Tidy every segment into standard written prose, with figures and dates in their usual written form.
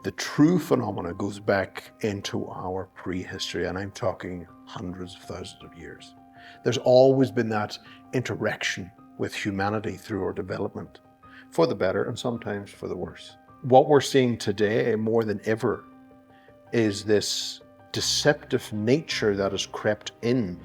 The true phenomena goes back into our prehistory, and I'm talking hundreds of thousands of years. There's always been that interaction with humanity through our development, for the better and sometimes for the worse. What we're seeing today more than ever is this deceptive nature that has crept in,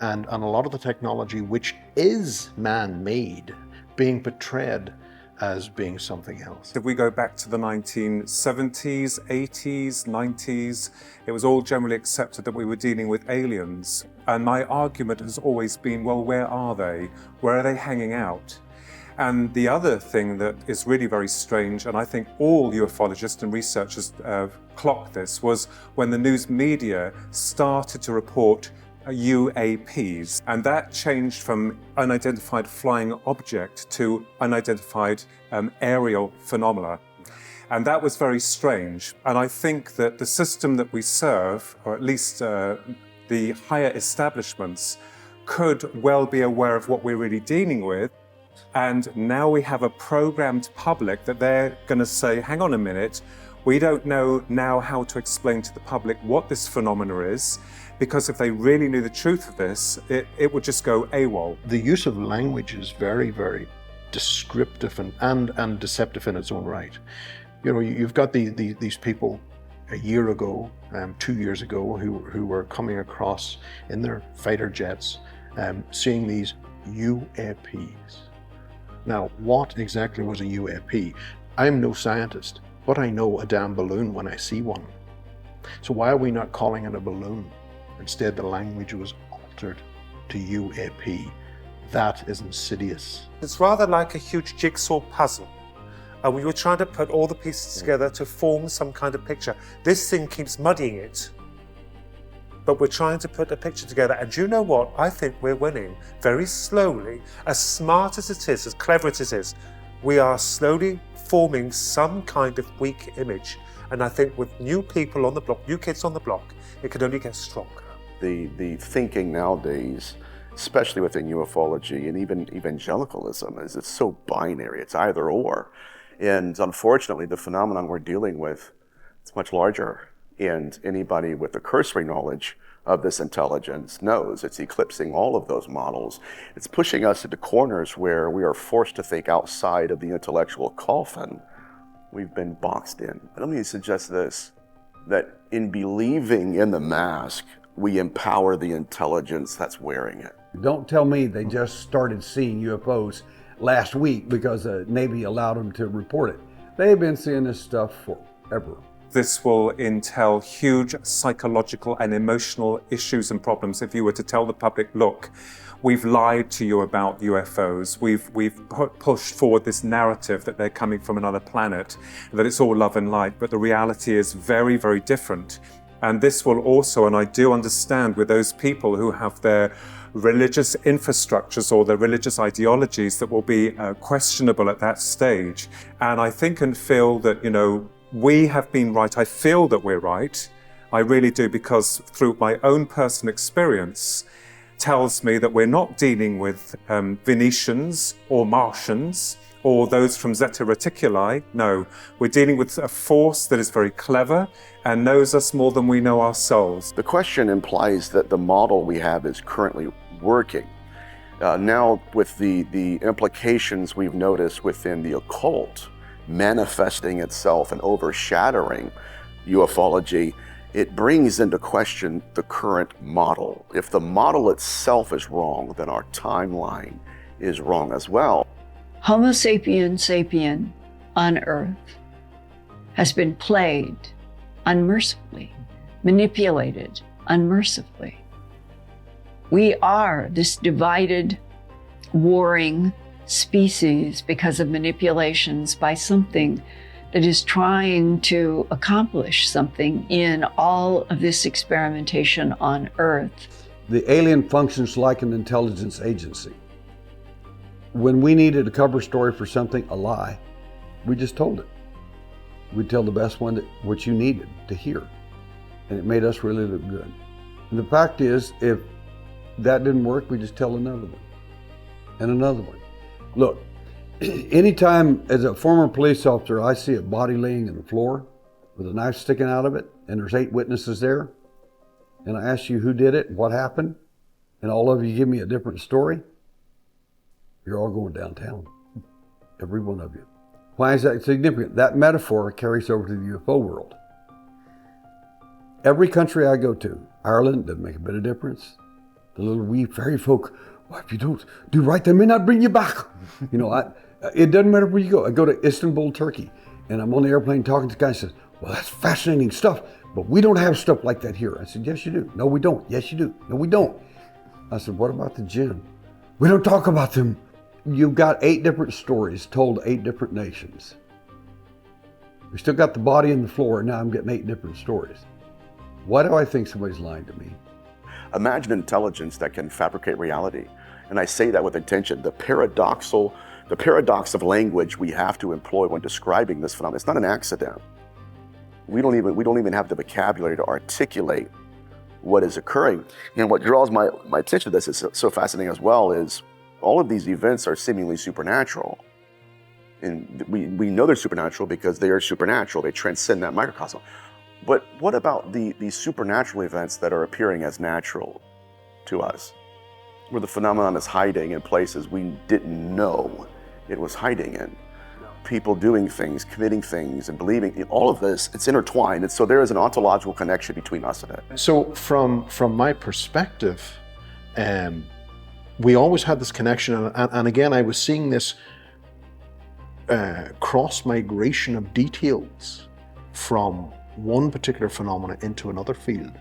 and a lot of the technology which is man-made being portrayed as being something else. If we go back to the 1970s, 80s, 90s, it was all generally accepted that we were dealing with aliens. And my argument has always been, well, where are they? Where are they hanging out? And the other thing that is really very strange, and I think all ufologists and researchers clocked this, was when the news media started to report UAPs, and that changed from unidentified flying object to unidentified aerial phenomena. And that was very strange. And I think that the system that we serve, or at least the higher establishments, could well be aware of what we're really dealing with. And now we have a programmed public that they're going to say, hang on a minute, we don't know now how to explain to the public what this phenomena is, because if they really knew the truth of this, it would just go AWOL. The use of language is very, very descriptive and deceptive in its own right. You know, you've got these people a year ago, 2 years ago, who were coming across in their fighter jets, seeing these UAPs. Now, what exactly was a UAP? I'm no scientist, but I know a damn balloon when I see one. So why are we not calling it a balloon? Instead, the language was altered to UAP. That is insidious. It's rather like a huge jigsaw puzzle. And we were trying to put all the pieces together to form some kind of picture. This thing keeps muddying it, but we're trying to put a picture together. And you know what? I think we're winning very slowly. As smart as it is, as clever as it is, we are slowly forming some kind of weak image. And I think with new people on the block, new kids on the block, it can only get stronger. The thinking nowadays, especially within ufology and even evangelicalism, is it's so binary. It's either or. And unfortunately, the phenomenon we're dealing with, it's much larger. And anybody with a cursory knowledge of this intelligence knows it's eclipsing all of those models. It's pushing us into corners where we are forced to think outside of the intellectual coffin we've been boxed in. Let me suggest this, that in believing in the mask, we empower the intelligence that's wearing it. Don't tell me they just started seeing UFOs last week because the Navy allowed them to report it. They've been seeing this stuff forever. This will entail huge psychological and emotional issues and problems if you were to tell the public, look, we've lied to you about UFOs. We've pushed forward this narrative that they're coming from another planet, that it's all love and light, but the reality is very, very different. And this will also, and I do understand with those people who have their religious infrastructures or their religious ideologies that will be questionable at that stage. And I think and feel that, you know, we have been right. I feel that we're right. I really do, because through my own personal experience tells me that we're not dealing with Venetians or Martians or those from Zeta Reticuli. No, we're dealing with a force that is very clever and knows us more than we know ourselves. The question implies that the model we have is currently working. Now, with the implications we've noticed within the occult manifesting itself and overshadowing ufology, it brings into question the current model. If the model itself is wrong, then our timeline is wrong as well. Homo sapiens sapien on Earth has been plagued unmercifully, manipulated unmercifully. We are this divided, warring species because of manipulations by something that is trying to accomplish something in all of this experimentation on Earth. The alien functions like an intelligence agency. When we needed a cover story for something, a lie, we just told it. We'd tell the best one what you needed to hear. And it made us really look good. And the fact is, if that didn't work, we just tell another one and another one. Look, anytime as a former police officer, I see a body laying on the floor, with a knife sticking out of it, and there's 8 witnesses there, and I ask you who did it, what happened, and all of you give me a different story, you're all going downtown. Every one of you. Why is that significant? That metaphor carries over to the UFO world. Every country I go to, Ireland, doesn't make a bit of difference. The little wee fairy folk, well, if you don't do right, they may not bring you back. You know, it doesn't matter where you go. I go to Istanbul, Turkey, and I'm on the airplane talking to the guy and says, well, that's fascinating stuff, but we don't have stuff like that here. I said, yes, you do. No, we don't. Yes, you do. No, we don't. I said, what about the jinn? We don't talk about them. You've got 8 different stories told to 8 different nations. We still got the body on the floor, and now I'm getting 8 different stories. Why do I think somebody's lying to me? Imagine intelligence that can fabricate reality. And I say that with intention. The paradox of language we have to employ when describing this phenomenon, it's not an accident. We don't even have the vocabulary to articulate what is occurring. And what draws my attention to this is so fascinating as well is all of these events are seemingly supernatural. And we know they're supernatural because they are supernatural. They transcend that microcosm. But what about these supernatural events that are appearing as natural to us, where the phenomenon is hiding in places we didn't know it was hiding in? People doing things, committing things, and believing, all of this, it's intertwined. And so there is an ontological connection between us and it. So from my perspective, we always had this connection. And again, I was seeing this cross-migration of details from one particular phenomena into another field.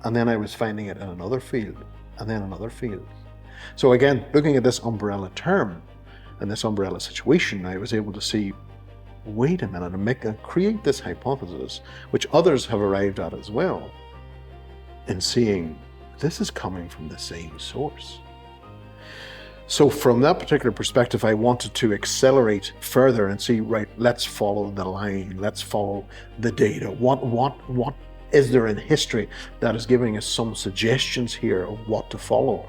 And then I was finding it in another field, and then another field. So again, looking at this umbrella term and this umbrella situation, I was able to see, wait a minute, and create this hypothesis, which others have arrived at as well, in seeing this is coming from the same source. So from that particular perspective, I wanted to accelerate further and see, right, let's follow the line, let's follow the data. What is there in history that is giving us some suggestions here of what to follow?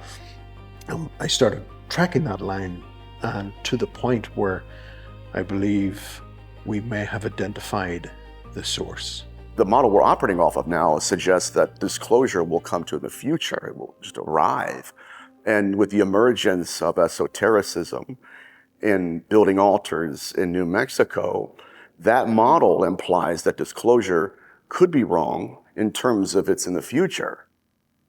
And I started tracking that line, and to the point where I believe we may have identified the source. The model we're operating off of now suggests that disclosure will come to in the future. It will just arrive. And with the emergence of esotericism in building altars in New Mexico, that model implies that disclosure could be wrong in terms of it's in the future.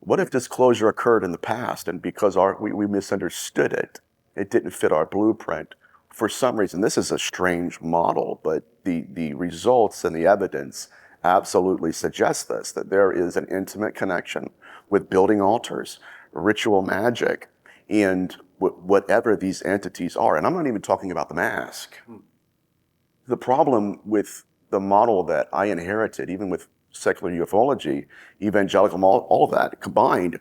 What if disclosure occurred in the past, and because we misunderstood it, it didn't fit our blueprint? For some reason, this is a strange model, but the results and the evidence absolutely suggest this, that there is an intimate connection with building altars, ritual magic, and whatever these entities are. And I'm not even talking about the mask. The problem with the model that I inherited, even with secular ufology, evangelical, all of that combined,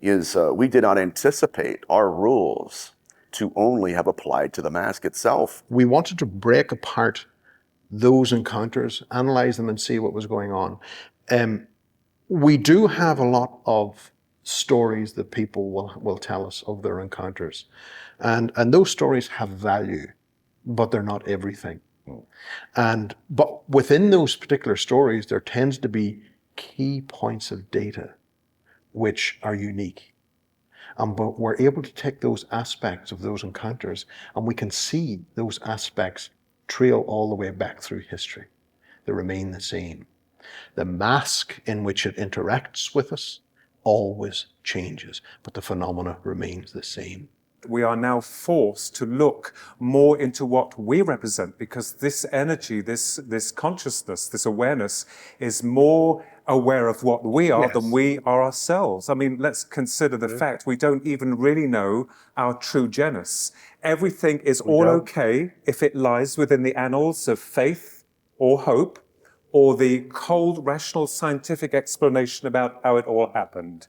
is we did not anticipate our rules to only have applied to the mask itself. We wanted to break apart those encounters, analyze them, and see what was going on. We do have a lot of stories that people will tell us of their encounters. And those stories have value, but they're not everything. But within those particular stories, there tends to be key points of data which are unique. But we're able to take those aspects of those encounters, and we can see those aspects trail all the way back through history. They remain the same. The mask in which it interacts with us always changes, but the phenomena remains the same. We are now forced to look more into what we represent, because this energy, this consciousness, this awareness is more aware of what we are than we are ourselves. I mean, let's consider the fact we don't even really know our true genus. Everything is all okay if it lies within the annals of faith or hope, or the cold, rational, scientific explanation about how it all happened.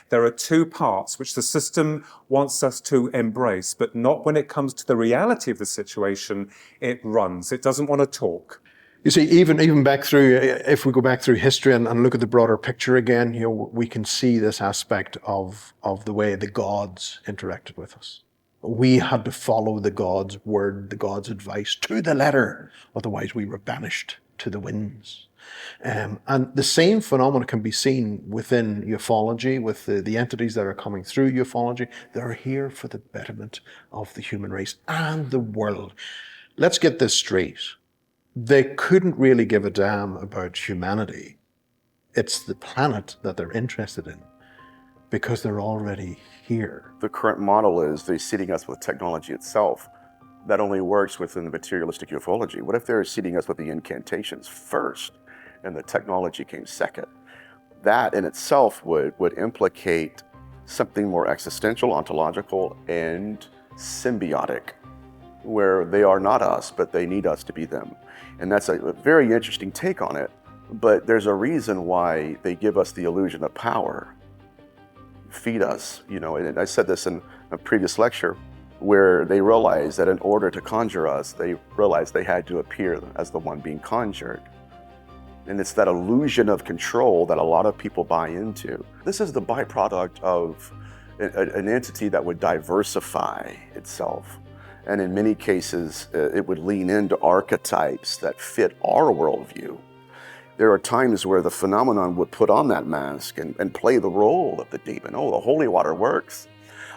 There are two parts which the system wants us to embrace, but not when it comes to the reality of the situation. It runs. It doesn't want to talk. You see, even back through, if we go back through history and look at the broader picture again, we can see this aspect of the way the gods interacted with us. We had to follow the gods' word, the gods' advice to the letter. Otherwise, we were banished to the winds. And the same phenomena can be seen within ufology, with the entities that are coming through ufology. They're here for the betterment of the human race and the world. Let's get this straight. They couldn't really give a damn about humanity. It's the planet that they're interested in, because they're already here. The current model is they're seeding us with technology itself. That only works within the materialistic ufology. What if they're seeding us with the incantations first and the technology came second? That in itself would implicate something more existential, ontological, and symbiotic, where they are not us, but they need us to be them. And that's a very interesting take on it, but there's a reason why they give us the illusion of power. Feed us, and I said this in a previous lecture, where they realized that in order to conjure us, they realized they had to appear as the one being conjured. And it's that illusion of control that a lot of people buy into. This is the byproduct of an entity that would diversify itself. And in many cases, it would lean into archetypes that fit our worldview. There are times where the phenomenon would put on that mask and play the role of the demon. Oh, the holy water works.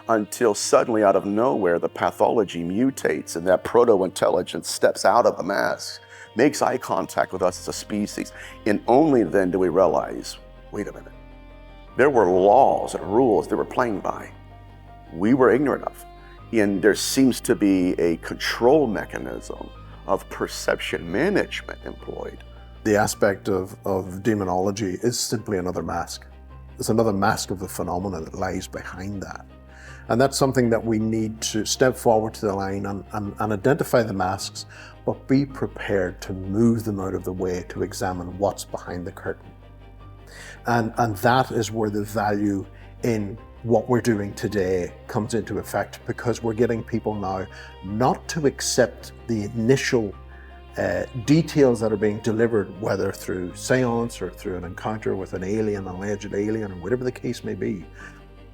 Until suddenly, out of nowhere, the pathology mutates and that proto-intelligence steps out of the mask, makes eye contact with us as a species. And only then do we realize, wait a minute, there were laws and rules they were playing by. We were ignorant of. And there seems to be a control mechanism of perception management employed. The aspect of demonology is simply another mask. It's another mask of the phenomena that lies behind that. And that's something that we need to step forward to the line and identify the masks, but be prepared to move them out of the way to examine what's behind the curtain. And that is where the value in what we're doing today comes into effect, because we're getting people now not to accept the initial details that are being delivered, whether through seance or through an encounter with an alien, an alleged alien, or whatever the case may be.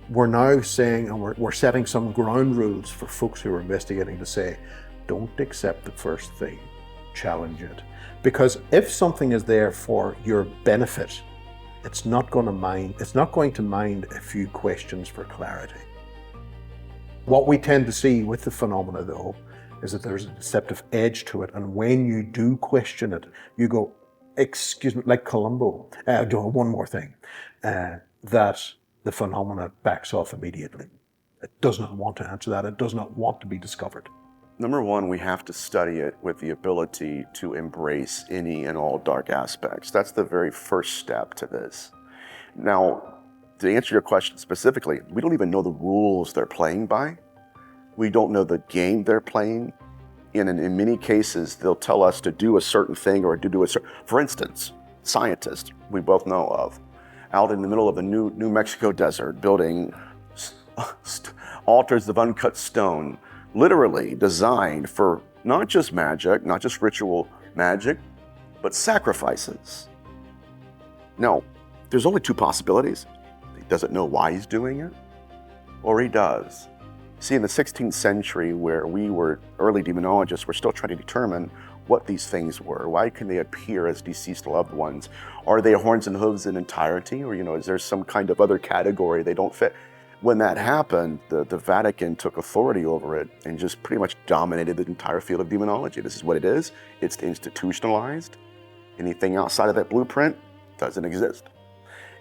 We're now saying, and we're setting some ground rules for folks who are investigating to say, don't accept the first thing, challenge it. Because if something is there for your benefit, it's not going to mind a few questions for clarity. What we tend to see with the phenomena, though, is that there's a deceptive edge to it. And when you do question it, you go, excuse me, like Columbo, one more thing, that the phenomena backs off immediately. It does not want to answer that. It does not want to be discovered. Number one, we have to study it with the ability to embrace any and all dark aspects. That's the very first step to this. Now, to answer your question specifically, we don't even know the rules they're playing by. We don't know the game they're playing. And in many cases, they'll tell us to do a certain thing or to do a certain... For instance, scientists we both know of, out in the middle of the New Mexico desert, building altars of uncut stone, literally designed for not just magic, not just ritual magic, but sacrifices. Now, there's only two possibilities. He doesn't know why he's doing it, or he does. See, in the 16th century, where we were early demonologists, we're still trying to determine what these things were. Why can they appear as deceased loved ones? Are they horns and hooves in entirety? Or, is there some kind of other category they don't fit? When that happened, the Vatican took authority over it and just pretty much dominated the entire field of demonology. This is what it is. It's institutionalized. Anything outside of that blueprint doesn't exist.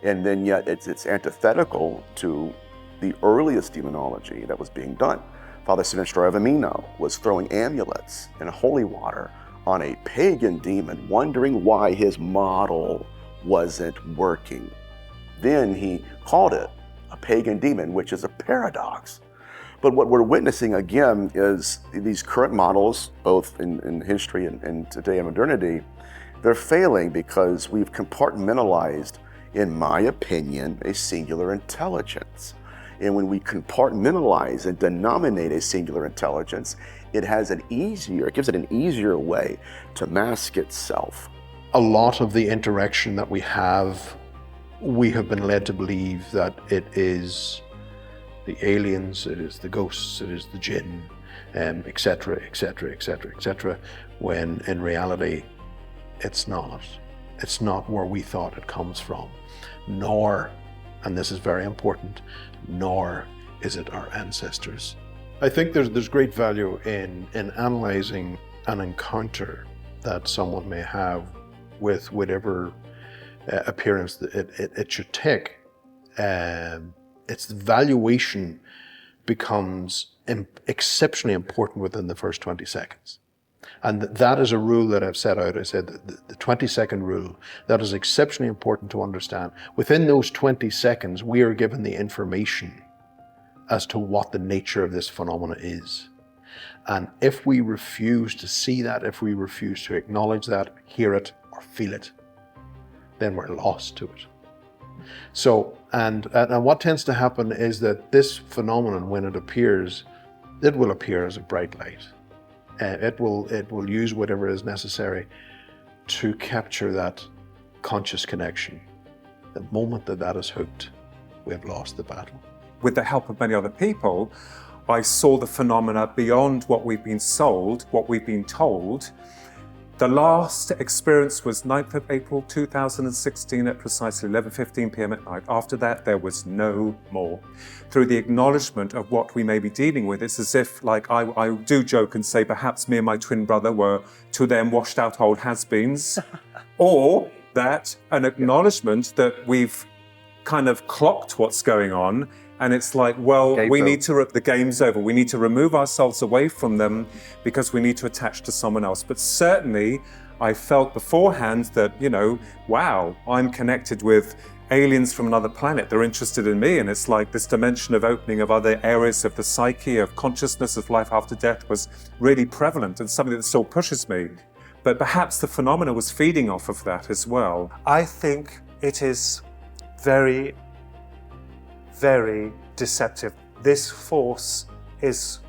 And then yet it's antithetical to the earliest demonology that was being done. Father Sinistro of Amino was throwing amulets and holy water on a pagan demon, wondering why his model wasn't working. Then he called it a pagan demon, which is a paradox. But what we're witnessing again is these current models, both in history and today in modernity, they're failing because we've compartmentalized, in my opinion, a singular intelligence. And when we compartmentalize and denominate a singular intelligence, it gives it an easier way to mask itself. A lot of the interaction that we have been led to believe that it is the aliens, it is the ghosts, it is the jinn, etc., etc., etc., etc., when in reality, it's not. It's not where we thought it comes from, nor, and this is very important, nor is it our ancestors. I think there's great value in analyzing an encounter that someone may have with whatever appearance it should take. Its valuation becomes exceptionally important within the first 20 seconds. And that is a rule that I've set out. I said the 20-second rule, that is exceptionally important to understand. Within those 20 seconds, we are given the information as to what the nature of this phenomena is. And if we refuse to see that, if we refuse to acknowledge that, hear it, or feel it, then we're lost to it. So, and what tends to happen is that this phenomenon, when it appears, it will appear as a bright light. It will use whatever is necessary to capture that conscious connection. The moment that is hooked, we have lost the battle. With the help of many other people, I saw the phenomena beyond what we've been sold, what we've been told. The last experience was 9th of April 2016 at precisely 11:15 p.m. at night. After that, there was no more. Through the acknowledgement of what we may be dealing with, it's as if, like I do joke and say, perhaps me and my twin brother were, to them, washed out old has-beens, or that an acknowledgement that we've kind of clocked what's going on. And it's like, well, the game's over. We need to remove ourselves away from them because we need to attach to someone else. But certainly, I felt beforehand that, wow, I'm connected with aliens from another planet. They're interested in me. And it's like this dimension of opening of other areas of the psyche, of consciousness, of life after death was really prevalent and something that still pushes me. But perhaps the phenomena was feeding off of that as well. I think it is very, very deceptive. This force is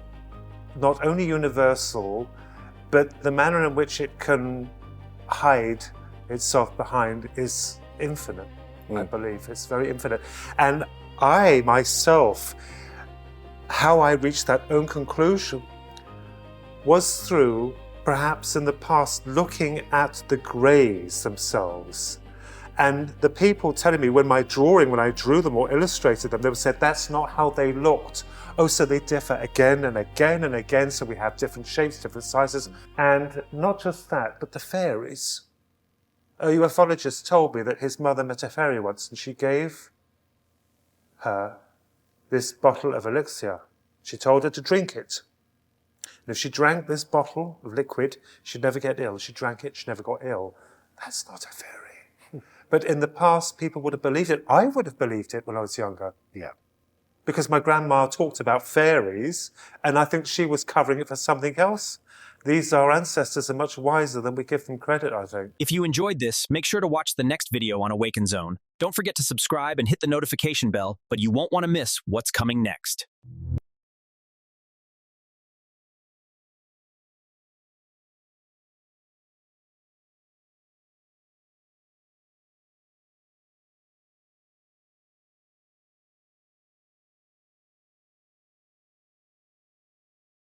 not only universal, but the manner in which it can hide itself behind is infinite, I believe. It's very infinite. And I, myself, how I reached that own conclusion was through, perhaps in the past, looking at the greys themselves. And the people telling me when I drew them or illustrated them, they would say, that's not how they looked. Oh, so they differ again and again and again. So we have different shapes, different sizes. And not just that, but the fairies. A ufologist told me that his mother met a fairy once and she gave her this bottle of elixir. She told her to drink it. And if she drank this bottle of liquid, she'd never get ill. She drank it, she never got ill. That's not a fairy. But in the past, people would have believed it. I would have believed it when I was younger. Yeah. Because my grandma talked about fairies, and I think she was covering it for something else. Our ancestors are much wiser than we give them credit, I think. If you enjoyed this, make sure to watch the next video on Awaken Zone. Don't forget to subscribe and hit the notification bell, but you won't want to miss what's coming next.